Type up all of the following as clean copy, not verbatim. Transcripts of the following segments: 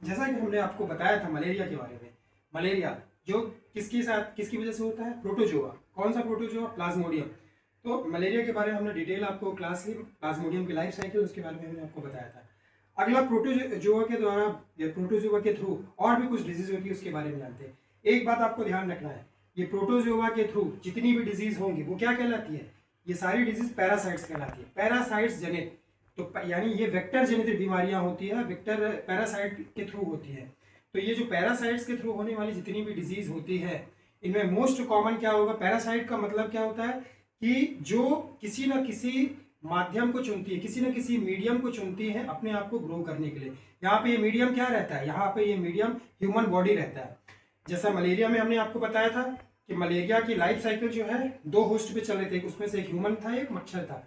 जैसा कि हमने आपको बताया था मलेरिया के बारे में, मलेरिया जो किसकी वजह से होता है, प्रोटोजोआ। कौन सा प्रोटोजोआ? प्लाज्मोडियम। तो मलेरिया के बारे में हमने डिटेल आपको क्लास की, प्लाज्मोडियम की लाइफ साइकिल, उसके बारे में हमने आपको बताया था। अगला प्रोटोजोआ के द्वारा या प्रोटोजोआ के थ्रू और भी कुछ डिजीज होती है, उसके बारे में जानते हैं। एक बात आपको ध्यान रखना है, ये प्रोटोजोआ के थ्रू जितनी भी डिजीज होंगी वो क्या कहलाती है? ये सारी डिजीज पैरासाइट्स कहलाती है, पैरासाइट्स जनित। तो यानी ये वेक्टर जनित बीमारियां होती है, वेक्टर पैरासाइट के थ्रू होती है। तो ये जो पैरासाइट्स के थ्रू होने वाली जितनी भी डिजीज होती है, इनमें मोस्ट कॉमन क्या होगा? पैरासाइट का मतलब क्या होता है कि जो किसी न किसी माध्यम को चुनती है, किसी न किसी मीडियम को चुनती है अपने आप को ग्रो करने के लिए। यहाँ पे ये मीडियम क्या रहता है? यहाँ पे ये मीडियम ह्यूमन बॉडी रहता है। जैसा मलेरिया में हमने आपको बताया था कि मलेरिया की लाइफ साइकिल जो है 2 होस्ट पे चल रहे थे, उसमें से एक ह्यूमन था, एक मच्छर था।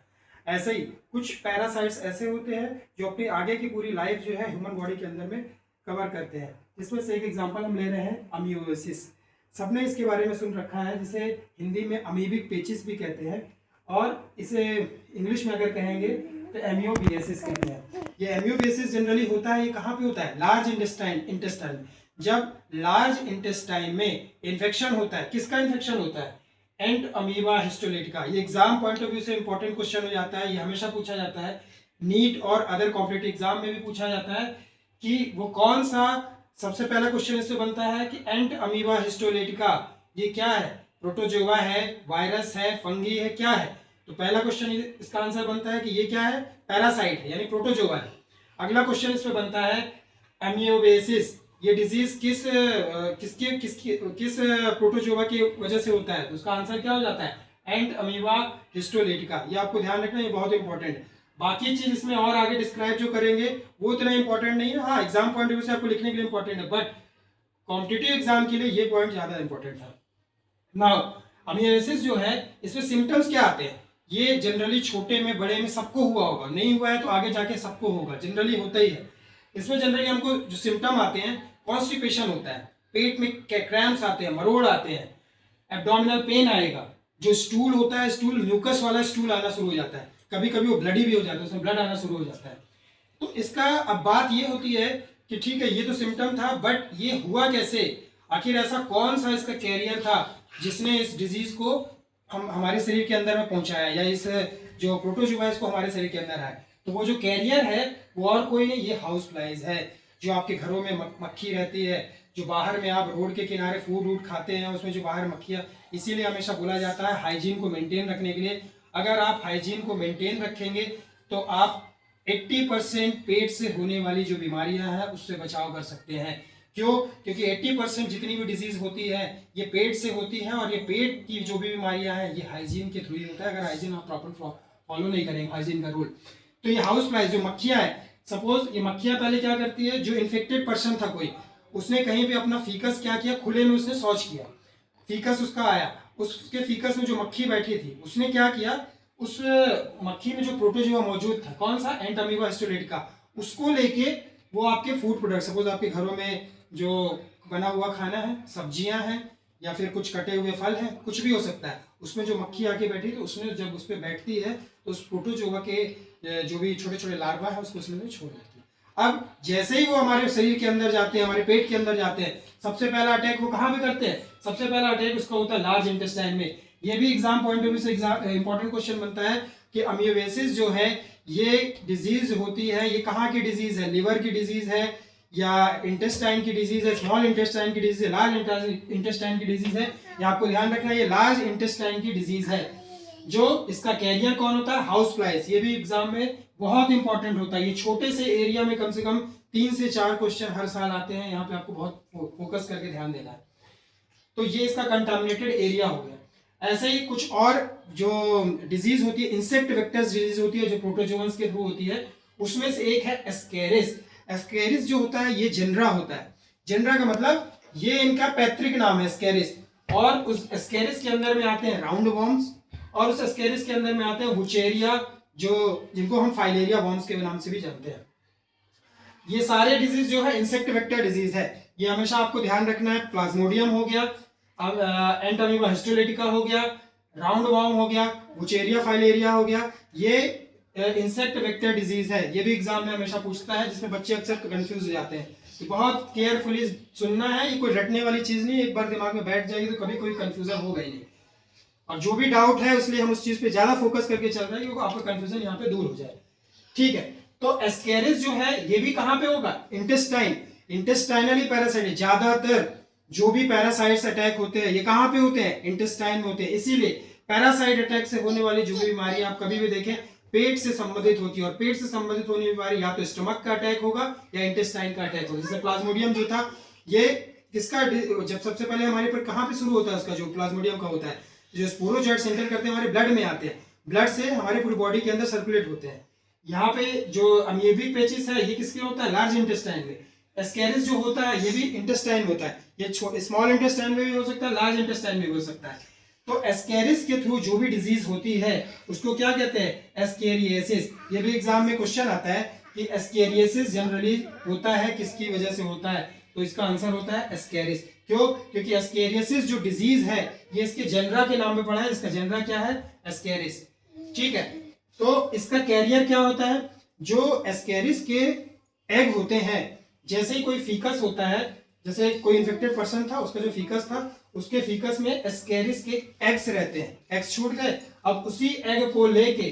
ऐसे ही कुछ पैरासाइट्स ऐसे होते हैं जो अपनी आगे की पूरी लाइफ जो है ह्यूमन बॉडी के अंदर में कवर करते हैं। इसमें से एक एग्जांपल हम ले रहे हैं अमीओसिस। सबने इसके बारे में सुन रखा है, जिसे हिंदी में अमीबिक पेचिस भी कहते हैं, और इसे इंग्लिश में अगर कहेंगे तो एमियोबियासिस कहते हैं। ये एमियोबियासिस जनरली होता है, ये कहाँ पे होता है? Large intestine. जब लार्ज इंटेस्टाइन में इन्फेक्शन होता है, किसका इन्फेक्शन होता है? एंट अमीबा हिस्टोलिटिका। ये एग्जाम पॉइंट ऑफ व्यू से इंपॉर्टेंट क्वेश्चन हो जाता है, ये हमेशा पूछा जाता है, नीट और अदर कॉम्पिटिटिव एग्जाम में भी पूछा जाता है कि वो कौन सा सबसे पहला क्वेश्चन इससे बनता है कि एंट अमीबा हिस्टोलिटिका ये क्या है? प्रोटोजोआ है, वायरस है, फंगी है, क्या है? तो पहला क्वेश्चन इसका आंसर बनता है कि ये क्या है? पैरासाइट है, यानी प्रोटोजोआ है। अगला क्वेश्चन इसमें बनता है एमियोबेसिस। ये डिजीज किस प्रोटोजोआ की वजह से होता है? तो उसका आंसर क्या हो जाता है? एंट अमीबा हिस्टोलिटिका। ये आपको ध्यान रखना, ये बहुत इंपॉर्टेंट है। बाकी चीज इसमें और आगे डिस्क्राइब जो करेंगे वो इतना इंपॉर्टेंट नहीं है। हाँ, एग्जाम पॉइंट ऑफ व्यू से आपको लिखने के लिए इंपॉर्टेंट है, बट कॉम्पिटिटिव एग्जाम के लिए ये पॉइंट ज्यादा इंपॉर्टेंट था। नाउ अमीओसिस जो है, इसमें सिम्टम्स क्या आते हैं? ये जनरली छोटे में बड़े में सबको हुआ होगा, नहीं हुआ है तो आगे जाके सबको होगा, जनरली होता ही है। इसमें जनरली हमको जो सिम्टम आते हैं, कॉन्स्टिपेशन होता है, पेट में क्रैम्प्स आते हैं, मरोड़ आते हैं, एब्डोमिनल पेन आएगा, जो स्टूल होता है, स्टूल म्यूकस वाला स्टूल आना शुरू हो जाता है, कभी कभी वो ब्लडी भी हो जाता है, उसमें ब्लड आना शुरू हो जाता है। तो इसका अब बात ये होती है कि ठीक है, ये तो सिम्टम था, बट ये हुआ कैसे? आखिर ऐसा कौन सा इसका कैरियर था जिसने इस डिजीज को हमारे शरीर के अंदर में पहुंचाया, या इस जो प्रोटोजोआ है इसको हमारे शरीर के अंदर आया? तो वो जो कैरियर है वो और कोई नहीं, ये हाउस फ्लाइज है, जो आपके घरों में मक्खी रहती है, जो बाहर में आप रोड के किनारे फूड वूड खाते हैं उसमें जो बाहर मक्खियाँ। इसीलिए हमेशा बोला जाता है हाइजीन को मेंटेन रखने के लिए, अगर आप हाइजीन को मेंटेन रखेंगे तो आप 80% पेट से होने वाली जो बीमारियां हैं उससे बचाव कर सकते हैं। क्यों? क्योंकि 80% जितनी भी डिजीज होती है ये पेट से होती है, और ये पेट की जो भी बीमारियां हैं ये हाइजीन के थ्रू ही होता है, अगर हाइजीन आप प्रॉपर फॉलो नहीं करेंगे हाइजीन का रूल। तो ये हाउस फ्लाइज जो मक्खियां हैं, सपोज ये मक्खियां पहले क्या करती है, जो इन्फेक्टेड पर्सन था कोई, उसने कहीं पे अपना फीकस क्या किया, खुले में उसने शौच किया, फीकस उसका आया, उसके फीकस में जो मक्खी बैठी थी उसने क्या किया, उस मक्खी में जो प्रोटोजोआ मौजूद था, कौन सा? एंट अमीबा हिस्टोलिटिका, उसको लेके वो आपके फूड प्रोडक्ट, सपोज आपके घरों में जो बना हुआ खाना है, सब्जियां हैं या फिर कुछ कटे हुए फल हैं, कुछ भी हो सकता है, उसमें जो मक्खी आके बैठी तो उसमें जब उस पर बैठती है तो उस प्रोटोजोआ के जो भी छोटे छोटे लार्वा है उसको उसमें छोड़ देती है। अब जैसे ही वो हमारे शरीर के अंदर जाते हैं, हमारे पेट के अंदर जाते हैं, सबसे पहला अटैक वो कहाँ पे करते हैं? सबसे पहला अटैक उसका होता है लार्ज इंटेस्टाइन में। ये भी एग्जाम पॉइंट ऑफ व्यू से इंपॉर्टेंट क्वेश्चन बनता है कि अमीओसिस जो है ये डिजीज होती है, ये कहाँ की डिजीज है? लिवर की डिजीज है, या इंटेस्टाइन की डिजीज है, स्मॉल इंटेस्टाइन की डिजीज है, लार्ज इंटेस्टाइन की डिजीज है? ये आपको ध्यान रखना है, ये लार्ज इंटेस्टाइन की डिजीज है। जो इसका कैरियर कौन होता है? House flies. ये भी एग्जाम में बहुत इंपॉर्टेंट होता है, ये छोटे से एरिया में कम से कम 3 से 4 क्वेश्चन हर साल आते हैं, यहाँ पे आपको बहुत फोकस करके ध्यान देना है। तो ये इसका कंटामिनेटेड एरिया हो गया। ऐसे ही कुछ और जो डिजीज होती है, इंसेक्ट वेक्टर्स डिजीज होती है, जो प्रोटोजोअन्स के थ्रू होती है, उसमें से एक है एस्केरिस। एस्केरिस जो होता है ये जेनरा होता है। जेनरा का मतलब ये इनका पैतृक नाम है एस्केरिस, और उस एस्केरिस के अंदर में आते हैं राउंड वॉर्म्स, और उस एस्केरिस के अंदर में आते हैं वुचेरिया, जो जिनको हम फाइलेरिया वॉर्म्स के नाम से भी जानते हैं। ये सारे डिजीज जो है इंसेक्ट वेक्टर डिजीज है, ये हमेशा आपको ध्यान रखना है। प्लाज्मोडियम हो गया, अब एंट अमीबा हिस्टोलिटिका हो गया, राउंड वॉर्म हो गया, वुचेरिया फाइलेरिया हो गया, ये इंसेक्ट वेक्टर डिजीज है, ये भी एग्जाम में हमेशा पूछता है, जिसमें बच्चे अक्सर कंफ्यूज हो जाते हैं। तो बहुत केयरफुली सुनना है, ये कोई रटने वाली चीज नहीं, एक बार दिमाग में बैठ जाएगी तो कभी कोई कंफ्यूजन होगा ही नहीं। और जो भी डाउट है इसलिए हम उस चीज पे ज्यादा फोकस करके चल रहे हैं क्योंकि आपका कंफ्यूजन यहाँ पे दूर हो जाए। ठीक है, तो एस्केरिस जो है ये भी कहाँ पे होगा, इंटेस्टाइन, इंटेस्टाइनली पैरासाइट है। ज्यादातर जो भी पैरासाइट्स अटैक होते हैं ये कहाँ पे होते हैं, इंटेस्टाइन में होते हैं। इसीलिए पैरासाइट अटैक से होने वाली जो भी बीमारी आप कभी भी देखें पेट से संबंधित होती है, और पेट से संबंधित होने वाली बीमारी या तो स्टमक का अटैक होगा या इंटेस्टाइन का अटैक होगा। जैसे प्लाज्मोडियम जो था ये किसका, जब सबसे पहले हमारे पर कहाँ पे शुरू होता है उसका, जो प्लाज्मोडियम का होता है, जो स्पोरोजोइट्स एंटर करते हैं हमारे ब्लड में आते हैं, ब्लड से हमारे पूरी बॉडी के अंदर सर्कुलेट होते हैं। यहाँ पे जो अमीबिक पेचिस है ये किसके होता है, लार्ज इंटेस्टाइन में। एस्केरिस जो होता है ये भी इंटेस्टाइन होता है, ये स्मॉल इंटेस्टाइन में भी हो सकता है, लार्ज इंटेस्टाइन में भी हो सकता है। तो एस्केरिस के थ्रू जो भी डिजीज होती है उसको क्या कहते हैं, एस्केरियासिस। ये भी एग्जाम में क्वेश्चन आता है कि एस्केरियासिस जनरली होता है किसकी वजह से होता है, तो इसका आंसर होता है एस्केरिस। क्यों, क्योंकि एस्केरियासिस जो डिजीज है ये इसके जेनरा के नाम पे पड़ा है, इसका जेनरा क्या है, एस्केरिस। ठीक है, तो इसका कैरियर क्या होता है, जो एस्केरिस के एग होते हैं, जैसे ही कोई फीकस होता है, जैसे कोई इन्फेक्टेड पर्सन था उसका जो फीकस था उसके फीकस में एस्केरिस के एग्स रहते हैं, एग्स छूट गए, अब उसी एग को लेके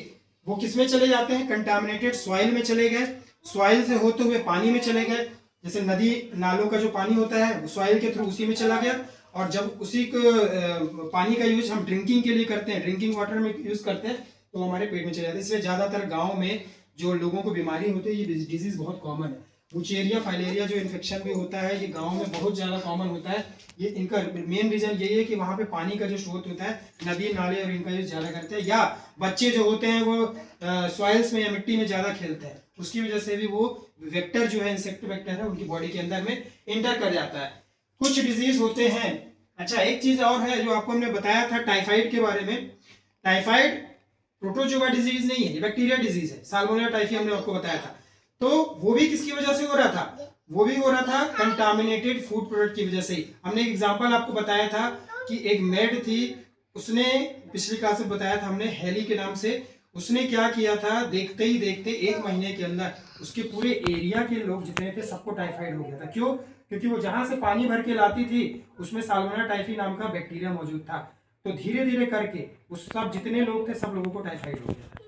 वो किसमें चले जाते हैं, कंटामिनेटेड सॉइल में चले गए, सॉइल से होते हुए पानी में चले गए, जैसे नदी नालों का जो पानी होता है सॉइल के थ्रू उसी में चला गया, और जब उसी को पानी का यूज हम ड्रिंकिंग के लिए करते हैं, ड्रिंकिंग वाटर में यूज करते हैं, तो हमारे पेट में चले जाते हैं। इसलिए ज्यादातर गाँव में जो लोगों को बीमारी होती है ये डिजीज बहुत कॉमन है। बुचेरिया फाइलेरिया जो इन्फेक्शन भी होता है ये गांव में बहुत ज़्यादा कॉमन होता है। ये इनका मेन रीजन यही है कि वहाँ पे पानी का जो स्रोत होता है नदी नाले और इनका यूज ज़्यादा करते हैं, या बच्चे जो होते हैं वो सॉइल्स में या मिट्टी में ज़्यादा खेलते हैं, उसकी वजह से भी वो वेक्टर जो है इंसेक्ट वेक्टर है उनकी बॉडी के अंदर में इंटर कर जाता है। कुछ डिजीज होते हैं। अच्छा, एक चीज़ और है जो आपको हमने बताया था टाइफाइड के बारे में। टाइफाइड प्रोटोजोआ डिजीज नहीं है, ये बैक्टीरिया डिजीज है, साल्मोनेला टाइफी हमने आपको बताया था। तो वो भी किसकी वजह से हो रहा था, वो भी हो रहा था कंटामिनेटेड फूड प्रोडक्ट की वजह से ही। हमने एक एग्जांपल आपको बताया था कि एक मेड थी, उसने पिछली क्लास में बताया था हमने, हेली के नाम से, उसने क्या किया था, देखते ही देखते 1 महीने के अंदर उसके पूरे एरिया के लोग जितने थे सबको टाइफाइड हो गया था। क्यों, क्योंकि वो जहां से पानी भर के लाती थी उसमें साल्मोनेला टाइफी नाम का बैक्टीरिया मौजूद था। तो धीरे धीरे करके उस सब जितने लोग थे सब लोगों को टाइफाइड हो गया था।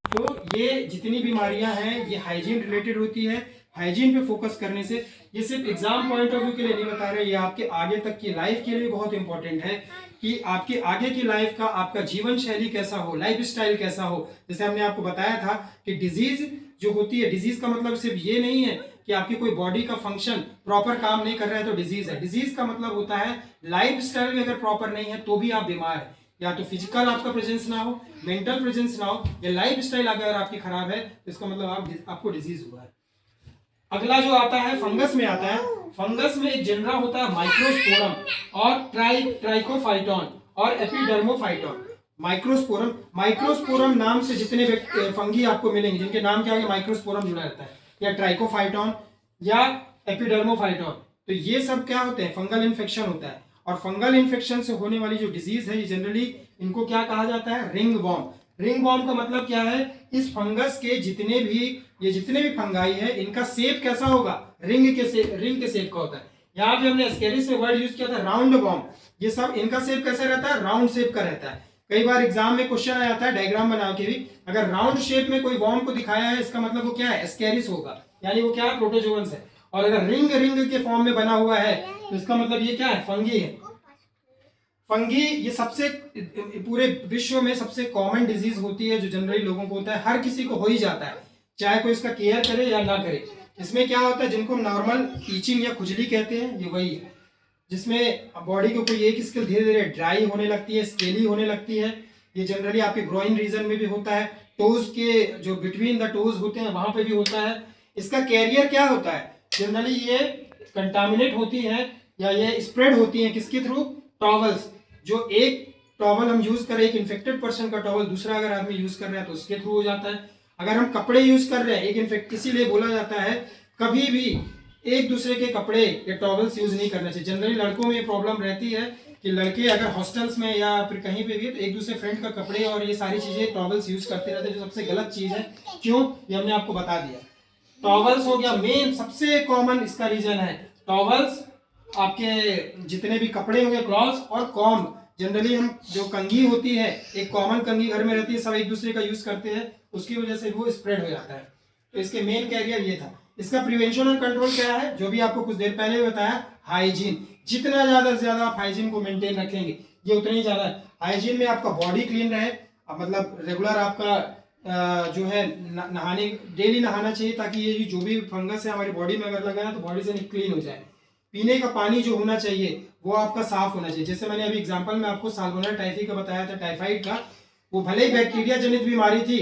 तो ये जितनी बीमारियां हैं ये हाइजीन रिलेटेड होती है। हाइजीन पे फोकस करने से, ये सिर्फ एग्जाम पॉइंट ऑफ व्यू के लिए नहीं बता रहे, ये आपके आगे तक की लाइफ के लिए बहुत इंपॉर्टेंट है कि आपके आगे की लाइफ का आपका जीवन शैली कैसा हो, लाइफ स्टाइल कैसा हो। जैसे हमने आपको बताया था कि डिजीज जो होती है, डिजीज का मतलब सिर्फ ये नहीं है कि आपकी कोई बॉडी का फंक्शन प्रॉपर काम नहीं कर रहा है तो डिजीज है। डिजीज का मतलब होता है लाइफ स्टाइल में अगर प्रॉपर नहीं है तो भी आप बीमार है, या तो फिजिकल आपका प्रेजेंस ना हो, मेंटल प्रेजेंस ना हो, या लाइफ स्टाइल अगर आपकी खराब है तो इसका मतलब आपको डिजीज हुआ है। अगला जो आता है फंगस में आता है। फंगस में एक जेनरा होता है माइक्रोस्पोरम और ट्राइकोफाइटॉन और एपिडर्मोफाइटॉन। माइक्रोस्पोरम, माइक्रोस्पोरम नाम से जितने फंगी आपको मिलेंगे जिनके नाम के आगे माइक्रोस्पोरम जुड़ा रहता है, या ट्राइकोफाइटॉन या एपिडर्मोफाइटॉन, तो ये सब क्या होते हैं, फंगल इन्फेक्शन होता है। और फंगल इन्फेक्शन से होने वाली जो डिजीज है ये जनरली इनको क्या कहा जाता है, रिंग वॉर्म। रिंग वॉर्म का मतलब क्या है, इस फंगस के जितने भी फंगाई है इनका शेप कैसा होगा, रिंग के शेप का होता है। यहाँ पे हमने एस्केरिस में वर्ड यूज किया था राउंड वॉर्म, ये सब इनका शेप कैसा रहता है, राउंड शेप का रहता है। कई बार एग्जाम में क्वेश्चन आ जाता है डायग्राम बना के भी, अगर राउंड शेप में कोई वॉर्म को दिखाया है इसका मतलब वो क्या है, एस्केरिस होगा, यानी वो क्या है, प्रोटोजोअन्स है। और अगर रिंग के फॉर्म में बना हुआ है तो इसका मतलब ये क्या है, फंगी है। फंगी ये सबसे पूरे विश्व में सबसे कॉमन डिजीज होती है जो जनरली लोगों को होता है, हर किसी को हो ही जाता है, चाहे कोई इसका केयर करे या ना करे। इसमें क्या होता है, जिनको नॉर्मल ईचिंग या खुजली कहते हैं, ये वही है जिसमें बॉडी के ऊपर एक स्किल धीरे धीरे ड्राई होने लगती है, स्केली होने लगती है। ये जनरली आपके ग्रोइन रीजन में भी होता है, टोज के जो बिटवीन द टोज होते हैं वहां पे भी होता है। इसका कैरियर क्या होता है, जनरली ये कंटामिनेट होती है या ये स्प्रेड होती है किसके थ्रू, टॉवल्स। जो एक टॉवल हम यूज करें, एक इन्फेक्टेड पर्सन का टॉवल दूसरा अगर आदमी यूज कर रहा है तो उसके थ्रू हो जाता है। अगर हम कपड़े यूज कर रहे हैं, एक इन्फेक्ट, इसीलिए बोला जाता है कभी भी एक दूसरे के कपड़े या टॉवल्स यूज नहीं करना चाहिए। जनरली लड़कों में ये प्रॉब्लम रहती है कि लड़के अगर हॉस्टल्स में या फिर कहीं पे भी तो एक दूसरे फ्रेंड का कपड़े और ये सारी चीजें टॉवल्स यूज करते रहते हैं, जो सबसे गलत चीज है। क्यों, ये हमने आपको बता दिया। टॉवल्स हो गया मेन सबसे कॉमन इसका रीजन है। टॉवल्स आपके जितने भी कपड़े हो गए, क्लॉथ्स और कॉम्ब, जनरली हम जो कंघी होती है, एक कॉमन कंघी घर में रहती है, सब एक दूसरे का यूज करते हैं, उसकी वजह से वो स्प्रेड हो जाता है। तो इसके मेन कैरियर ये था। इसका प्रिवेंशन और कंट्रोल क्या है, जो भी आपको कुछ देर पहले बताया, हाइजीन। जितना ज्यादा से ज्यादा आप हाइजीन को मेंटेन रखेंगे ये उतना ही ज्यादा है। हाइजीन में आपका बॉडी क्लीन रहे, मतलब रेगुलर आपका जो है नहाने, डेली नहाना चाहिए, ताकि ये जो भी फंगस है हमारी बॉडी में अगर लगा है तो बॉडी से क्लीन हो जाए। पीने का पानी जो होना चाहिए वो आपका साफ होना चाहिए। जैसे मैंने अभी एग्जांपल में आपको साल्मोनेला टाइफी का बताया था, टाइफाइड का, वो भले ही बैक्टीरिया जनित बीमारी थी,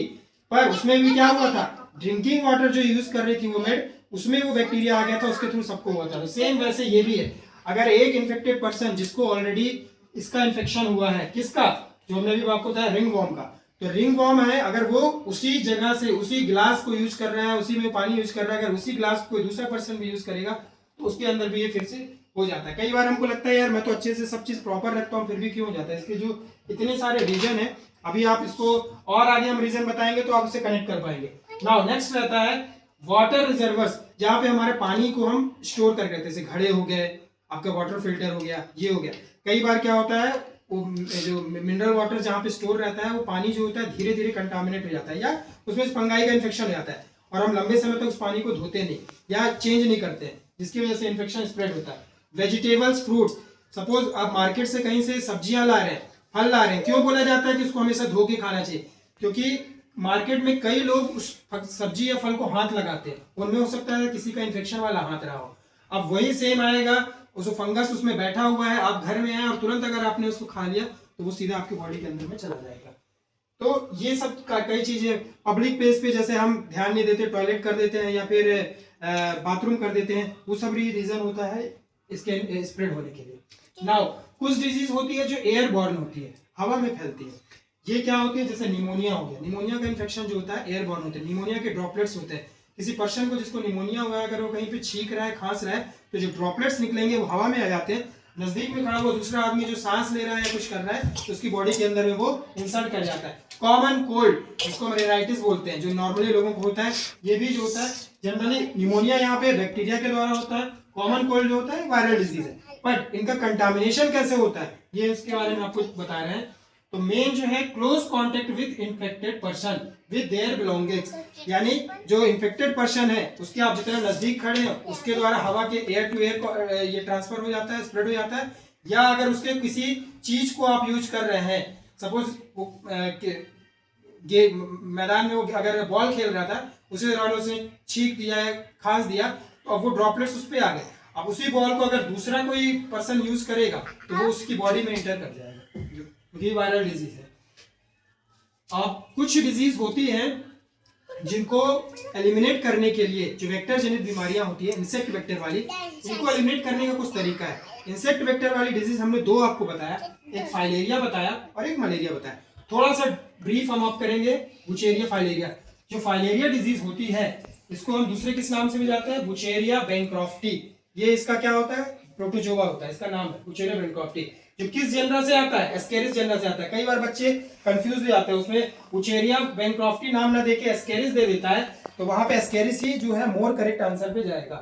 पर उसमें भी क्या हुआ था, ड्रिंकिंग वाटर जो यूज कर रही थी वो मेड, उसमें वो बैक्टीरिया आ गया था, उसके थ्रू सबको हुआ था। सेम वैसे ये भी है, अगर एक इन्फेक्टेड पर्सन जिसको ऑलरेडी इसका इन्फेक्शन हुआ है, किसका, जो हमने भी आपको बताया रिंग वॉर्म का, तो रिंग वॉर्म है, अगर वो उसी जगह से उसी ग्लास को यूज कर रहा है, उसी में पानी यूज कर रहा है, अगर उसी ग्लास को दूसरा पर्सन भी यूज करेगा तो उसके अंदर भी ये फिर से हो जाता है। कई बार हमको लगता है यार मैं तो अच्छे से सब चीज प्रॉपर रखता हूँ, फिर भी क्यों हो जाता है। इसके जो इतने सारे रीजन है, अभी आप इसको और आगे हम रीजन बताएंगे तो आप इससे कनेक्ट कर पाएंगे। नाउ नेक्स्ट रहता है वाटर रिजर्वर्स, जहाँ पे हमारे पानी को हम स्टोर करके रखते हैं, जैसे घड़े हो गए, आपका वाटर फिल्टर हो गया, ये हो गया। कई बार क्या होता है, वो जो मिनरल वाटर जहाँ पे स्टोर रहता है, वो पानी जो होता है धीरे धीरे कंटामिनेट हो जाता है, या उसमें फंगाई का इन्फेक्शन हो जाता है, और हम लंबे समय तक उस पानी को धोते नहीं या चेंज नहीं करते, जिसकी वजह से इन्फेक्शन स्प्रेड होता है। वेजिटेबल्स, फ्रूट्स, सपोज आप मार्केट से कहीं से सब्जियां ला रहे हैं, फल ला रहे हैं, क्यों बोला जाता है कि उसको हमेशा धो के खाना चाहिए, क्योंकि मार्केट में कई लोग उस सब्जी या फल को हाथ लगाते हैं, उनमें हो सकता है किसी का इन्फेक्शन वाला हाथ रहा हो। अब वही सेम आएगा, उस फंगस उसमें बैठा हुआ है, आप घर में आए और तुरंत अगर आपने उसको खा लिया तो वो सीधा आपकी बॉडी के अंदर में चला जाएगा। तो ये सब कई चीजें पब्लिक प्लेस पे जैसे हम ध्यान नहीं देते, टॉयलेट कर देते हैं या फिर बाथरूम कर देते हैं, वो सब रीजन होता है इसके स्प्रेड होने के लिए। नाउ कुछ डिजीज होती है जो एयर बॉर्न होती है, हवा में फैलती है। ये क्या होती है, जैसे निमोनिया हो गया, निमोनिया का इन्फेक्शन जो होता है एयर बॉर्न होता है। निमोनिया के ड्रॉपलेट्स होते हैं, किसी पर्सन को जिसको निमोनिया हुआ है, अगर वो कहीं पे छींक रहा है, खांस रहा है, तो जो ड्रॉपलेट्स निकलेंगे वो हवा में आ जाते हैं। नजदीक में खड़ा हुआ दूसरा आदमी जो सांस ले रहा है या कुछ कर रहा है, तो उसकी बॉडी के अंदर में वो इंसर्ट कर जाता है। कॉमन कोल्ड, जिसको हम रेनाइटिस बोलते हैं, जो नॉर्मली लोगों को होता है, ये भी जो होता है जनरली निमोनिया यहाँ पे बैक्टीरिया के द्वारा होता है। कॉमन कोल्ड जो होता है वायरल डिजीज है, बट इनका कंटामिनेशन कैसे होता है ये इसके बारे में आपको बता रहे हैं। तो मेन जो है close contact with infected person with their belongings, यानी जो इन्फेक्टेड पर्सन है उसके आप जितना नजदीक खड़े हैं उसके द्वारा हवा के एयर टू एयर ये ट्रांसफर हो जाता है, स्प्रेड हो जाता है। या अगर उसके किसी चीज को आप यूज कर रहे हैं, सपोज मैदान में वो अगर बॉल खेल रहा था, उसी दौरान उसने छींक दिया है, खांस दिया, तो अब वो ड्रॉपलेट्स उस पर आ गए। अब उसी बॉल को अगर दूसरा कोई पर्सन यूज करेगा तो वो उसकी बॉडी में इंटर कर जाएगा, क्योंकि वायरल डिजीज है। अब कुछ डिजीज होती हैं जिनको एलिमिनेट करने के लिए, जो वेक्टर जनित बीमारियां होती है इंसेक्ट वेक्टर वाली, इनको एलिमिनेट करने का कुछ तरीका है। इंसेक्ट वेक्टर वाली डिजीज हमने दो आपको बताया, एक फाइलेरिया बताया और एक मलेरिया बताया। थोड़ा सा ब्रीफ हम आप करेंगे बुचेरिया फाइलेरिया। जो फाइलेरिया डिजीज होती है इसको हम दूसरे किस नाम से भी जाते हैं, बुचेरिया बैंक्रॉफ्टी। ये इसका क्या होता है, प्रोटोजोआ होता है, इसका नाम है बुचेरिया बैंक्रॉफ्टी। जो किस जनरा से आता है, एस्केरिस जनरा से आता है। कई बार बच्चे कंफ्यूज हो जाते हैं, उसमें बुचेरिया बैंक्रॉफ्टी नाम ना देके एस्केरिस दे देता है, तो वहां पे एस्केरिस ही जो है मोर करेक्ट आंसर पे जाएगा।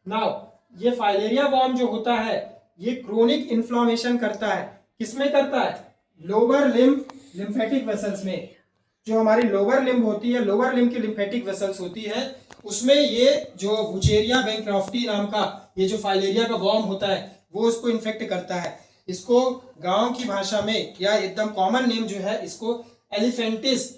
नाउ ये फाइलेरिया वॉर्म जो होता है ये क्रोनिक इन्फ्लामेशन करता है। किसमें करता है, लोअर लिम्फेटिक वेसल्स में। जो हमारी लोअर लिम्ब होती है, लोअर लिम्ब की लिम्फेटिक वेसल्स होती है, उसमें ये जो बुचेरिया बैंक्रॉफ्टी नाम का ये जो फाइलेरिया का वॉर्म होता है वो उसको इन्फेक्ट करता है। इसको गांव की भाषा में या एकदम कॉमन नेम जो है इसको एलिफेंटिस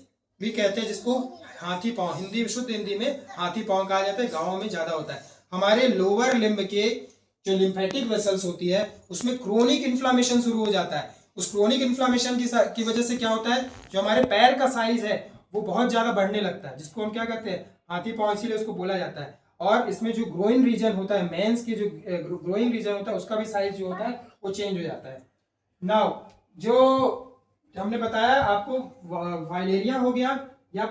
भी कहते हैं, जिसको हाथी पांव, हिंदी शुद्ध हिंदी में हाथी पांव कहा जाता है, गांवों में ज्यादा होता है। हमारे लोअर लिम्ब के जो लिम्फेटिक वेसल्स होती है उसमें क्रोनिक इन्फ्लामेशन शुरू हो जाता है। उस क्रोनिक इन्फ्लामेशन की वजह से क्या होता है, जो हमारे पैर का साइज है वो बहुत ज्यादा बढ़ने लगता है, जिसको हम क्या कहते हैं, हाथी पांव, इसीलिए उसको बोला जाता है। और इसमें जो ग्रोइंग रीजन होता है, मेंस की जो ग्रोइंग रीजन होता है उसका भी साइज जो होता है वो चेंज हो जाता है। नाउ जो हमने बताया आपको वाइलेरिया हो गया या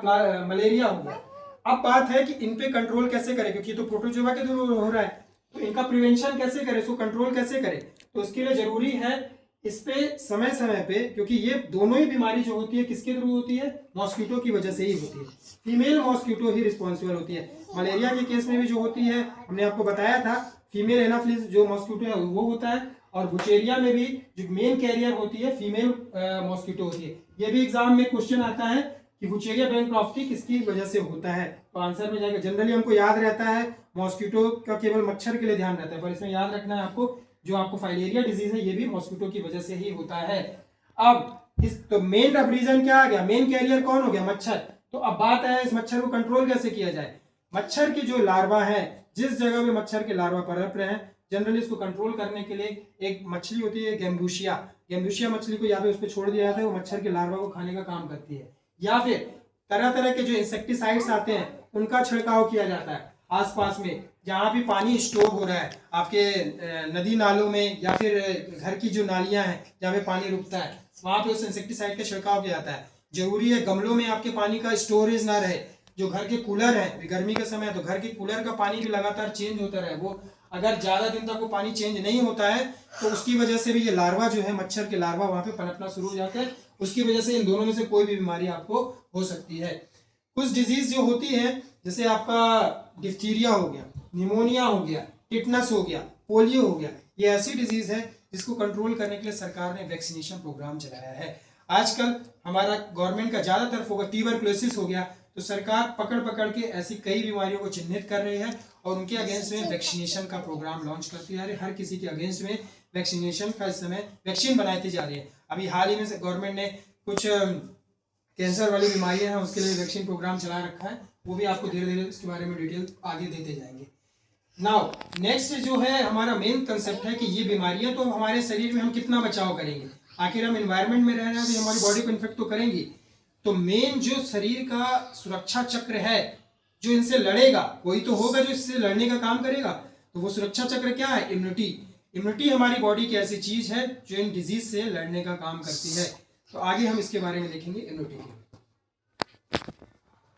मलेरिया हो गया। अब बात है कि इन पे कंट्रोल कैसे करें, क्योंकि तो प्रोटोजोआ के थ्रू हो रहा है, तो इनका प्रिवेंशन कैसे करें, इसको कंट्रोल कैसे करें। तो इसके लिए जरूरी है इस पे समय समय पे, क्योंकि ये दोनों ही बीमारी जो होती है किसके थ्रू होती है, मॉस्किटो की वजह से ही होती है। फीमेल मॉस्किटो ही रिस्पॉन्सिबल होती है। मलेरिया के केस में भी जो होती है, हमने आपको बताया था, फीमेल एनाफिलिस जो मॉस्किटो है वो होता है, और बुचेरिया में भी जो मेन कैरियर होती है फीमेल मॉस्किटो होती है। ये भी एग्जाम में क्वेश्चन आता है कि बुचेरिया बैंक्रॉफ्टी किसकी वजह से होता है, तो आंसर में जाएगा। जनरली हमको याद रहता है मॉस्किटो का केवल मच्छर के लिए ध्यान रहता है, पर इसमें याद रखना है आपको जो आपको फाइलेरिया डिजीज है ये भी मॉस्किटो की वजह से ही होता है। अब इस तो मेन अब रीजन क्या आ गया, मेन कैरियर कौन हो गया, मच्छर। तो अब बात है इस मच्छर को कंट्रोल कैसे किया जाए। मच्छर की जो लार्वा है, जिस जगह पे मच्छर के लार्वा पनप रहे हैं, जनरली इसको कंट्रोल करने के लिए एक मछली होती है गैम्बूशिया, गैम्बूशिया मछली को यहाँ पे उस पर छोड़ दिया जाता है, वो मच्छर के लार्वा को खाने का काम करती है। या फिर तरह तरह के जो इंसेक्टिसाइड्स आते हैं उनका छिड़काव किया जाता है आसपास में, जहाँ भी पानी स्टोर हो रहा है आपके नदी नालों में, या फिर घर की जो नालियां हैं जहाँ पे पानी रुकता है, वहाँ पे उस इंसेक्टिसाइड का छिड़काव किया जाता है। जरूरी है गमलों में आपके पानी का स्टोरेज ना रहे। जो घर के कूलर है, गर्मी के समय तो घर के कूलर का पानी भी लगातार चेंज होता रहे, वो अगर ज्यादा दिन तक वो पानी चेंज नहीं होता है तो उसकी वजह से भी ये लार्वा जो है, मच्छर के लार्वा वहाँ पे पनपना शुरू हो जाते हैं। उसकी वजह से इन दोनों में से कोई भी बीमारी आपको हो सकती है। कुछ डिजीज जो होती है, जैसे आपका डिफ्थीरिया हो गया, निमोनिया हो गया, टिटनस हो गया, पोलियो हो गया, ये ऐसी डिजीज है जिसको कंट्रोल करने के लिए सरकार ने वैक्सीनेशन प्रोग्राम चलाया है। आजकल हमारा गवर्नमेंट का ज्यादातर फोकस ट्यूबरक्लोसिस हो गया, तो सरकार पकड़ पकड़ के ऐसी कई बीमारियों को चिन्हित कर रही है और उनके अगेंस्ट में वैक्सीनेशन का प्रोग्राम लॉन्च करती है। हर किसी के अगेंस्ट में वैक्सीनेशन का इस समय वैक्सीन बनाई जा रही है। अभी हाल ही में गवर्नमेंट ने कुछ कैंसर वाली बीमारियां हैं उसके लिए वैक्सीन प्रोग्राम चला रखा है, वो भी आपको धीरे धीरे इसके बारे में डिटेल आगे देते जाएंगे। नाउ नेक्स्ट जो है हमारा मेन कंसेप्ट है कि ये बीमारियां तो हमारे शरीर में हम कितना बचाव करेंगे, आखिर हम एनवायरनमेंट में रह रहे हैं तो हमारी बॉडी को इन्फेक्ट तो करेंगी। तो मेन जो शरीर का सुरक्षा चक्र है जो इनसे लड़ेगा, वही तो होगा जो इससे लड़ने का काम करेगा। तो वो सुरक्षा चक्र क्या है, इम्यूनिटी। इम्यूनिटी हमारी बॉडी की ऐसी चीज है जो इन डिजीज से लड़ने का काम करती है। तो आगे हम इसके बारे में देखेंगे इम्यूनिटी के।